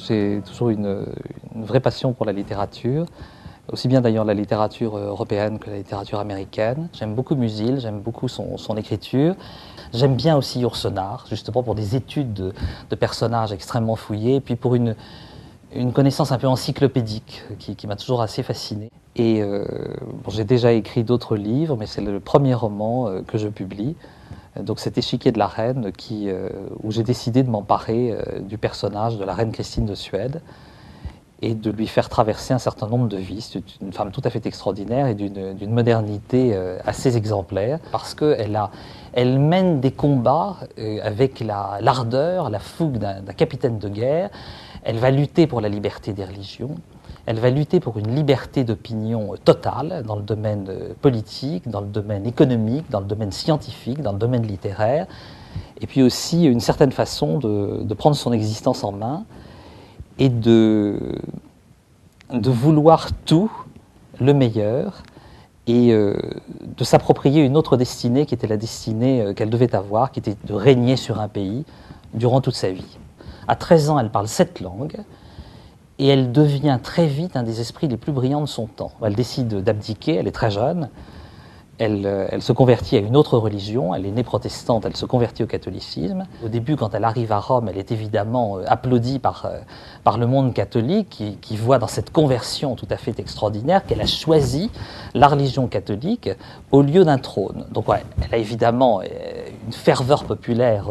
J'ai toujours une vraie passion pour la littérature, aussi bien d'ailleurs la littérature européenne que la littérature américaine. J'aime beaucoup Musil, j'aime beaucoup son écriture. J'aime bien aussi Yourcenar, justement pour des études de personnages extrêmement fouillés, et puis pour une connaissance un peu encyclopédique qui m'a toujours assez fasciné. Et bon, j'ai déjà écrit d'autres livres, mais c'est le premier roman que je publie. Donc cet Échiquier de la Reine où j'ai décidé de m'emparer du personnage de la reine Christine de Suède et de lui faire traverser un certain nombre de vies. C'est une femme tout à fait extraordinaire et d'une modernité assez exemplaire parce qu'elle mène des combats avec l'ardeur, la fougue d'un capitaine de guerre. Elle va lutter pour la liberté des religions. Elle va lutter pour une liberté d'opinion totale dans le domaine politique, dans le domaine économique, dans le domaine scientifique, dans le domaine littéraire, et puis aussi une certaine façon de prendre son existence en main et de vouloir tout, le meilleur, et de s'approprier une autre destinée qui était la destinée qu'elle devait avoir, qui était de régner sur un pays durant toute sa vie. À 13 ans, elle parle 7 langues, et elle devient très vite un des esprits les plus brillants de son temps. Elle décide d'abdiquer, elle est très jeune, elle se convertit à une autre religion, elle est née protestante, elle se convertit au catholicisme. Au début, quand elle arrive à Rome, elle est évidemment applaudie par le monde catholique qui voit dans cette conversion tout à fait extraordinaire qu'elle a choisi la religion catholique au lieu d'un trône. Donc ouais, elle a évidemment une ferveur populaire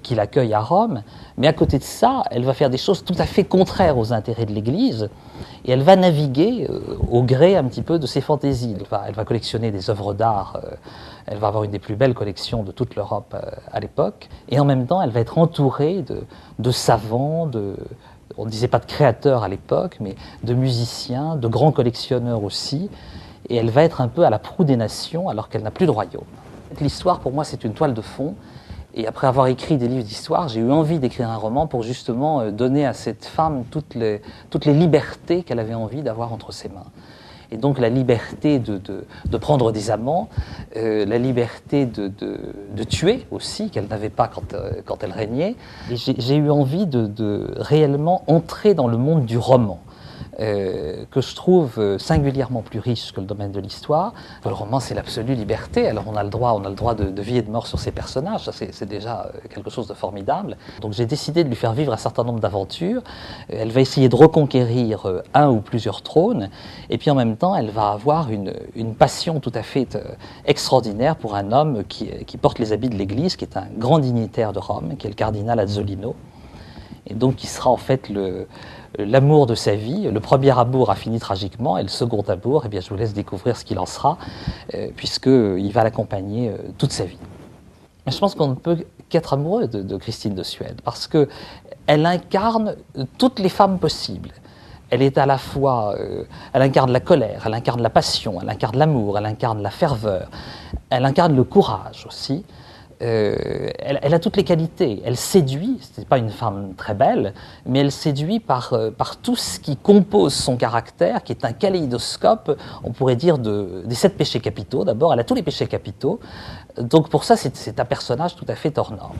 qui l'accueille à Rome, mais à côté de ça, elle va faire des choses tout à fait contraires aux intérêts de l'Église, et elle va naviguer au gré un petit peu de ses fantaisies. Elle va collectionner des œuvres d'art, elle va avoir une des plus belles collections de toute l'Europe à l'époque, et en même temps, elle va être entourée de savants, on ne disait pas de créateurs à l'époque, mais de musiciens, de grands collectionneurs aussi, et elle va être un peu à la proue des nations alors qu'elle n'a plus de royaume. L'histoire, pour moi, c'est une toile de fond. Et après avoir écrit des livres d'histoire, j'ai eu envie d'écrire un roman pour justement donner à cette femme toutes les libertés qu'elle avait envie d'avoir entre ses mains. Et donc la liberté de prendre des amants, la liberté de tuer aussi, qu'elle n'avait pas quand elle régnait. Et j'ai eu envie de réellement entrer dans le monde du roman. Que je trouve singulièrement plus riche que le domaine de l'histoire. Le roman, c'est l'absolue liberté. Alors on a le droit de vie et de mort sur ses personnages, ça c'est déjà quelque chose de formidable. Donc j'ai décidé de lui faire vivre un certain nombre d'aventures. Elle va essayer de reconquérir un ou plusieurs trônes, et puis en même temps, elle va avoir une passion tout à fait extraordinaire pour un homme qui porte les habits de l'Église, qui est un grand dignitaire de Rome, qui est le cardinal Azzolino, et donc qui sera en fait l'amour de sa vie. Le premier amour a fini tragiquement, et le second amour, eh bien, je vous laisse découvrir ce qu'il en sera, puisqu'il va l'accompagner toute sa vie. Mais je pense qu'on ne peut qu'être amoureux de Christine de Suède, parce qu'elle incarne toutes les femmes possibles. Elle est à la fois, elle incarne la colère, elle incarne la passion, elle incarne l'amour, elle incarne la ferveur, elle incarne le courage aussi. Elle a toutes les qualités. Elle séduit, ce n'est pas une femme très belle, mais elle séduit par tout ce qui compose son caractère, qui est un kaléidoscope, on pourrait dire, des 7 péchés capitaux. D'abord, elle a tous les péchés capitaux. Donc pour ça, c'est un personnage tout à fait hors norme.